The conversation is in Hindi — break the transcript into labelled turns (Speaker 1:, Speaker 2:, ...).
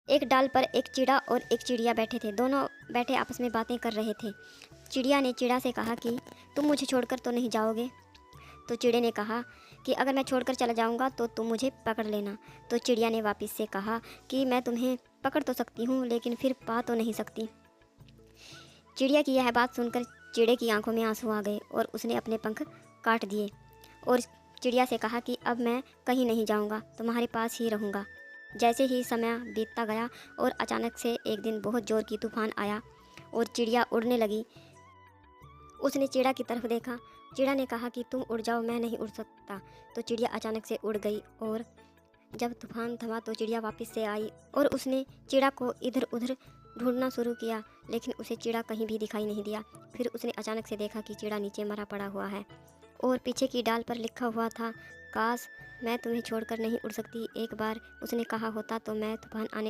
Speaker 1: एक डाल पर एक चिड़ा और एक चिड़िया बैठे थे। दोनों बैठे आपस में बातें कर रहे थे। चिड़िया ने चिड़ा से कहा कि तुम मुझे छोड़कर तो नहीं जाओगे। तो चिड़े ने कहा कि अगर मैं छोड़कर चला जाऊंगा तो तुम मुझे पकड़ लेना। तो चिड़िया ने वापस से कहा कि मैं तुम्हें पकड़ तो सकती हूँ लेकिन फिर पा तो नहीं सकती। चिड़िया की यह बात सुनकर चिड़े की आंखों में आंसू आ गए और उसने अपने पंख काट दिए और चिड़िया से कहा कि अब मैं कहीं नहीं जाऊंगा, तुम्हारे पास ही रहूंगा। जैसे ही समय बीतता गया और अचानक से एक दिन बहुत ज़ोर की तूफान आया और चिड़िया उड़ने लगी। उसने चिड़ा की तरफ देखा। चिड़ा ने कहा कि तुम उड़ जाओ, मैं नहीं उड़ सकता। तो चिड़िया अचानक से उड़ गई और जब तूफान थमा तो चिड़िया वापस से आई और उसने चिड़ा को इधर उधर ढूंढना शुरू किया, लेकिन उसे चिड़ा कहीं भी दिखाई नहीं दिया। फिर उसने अचानक से देखा कि चिड़ा नीचे मरा पड़ा हुआ है और पीछे की डाल पर लिखा हुआ था, काश मैं तुम्हें छोड़कर नहीं उड़ सकती। एक बार उसने कहा होता तो मैं तूफान आने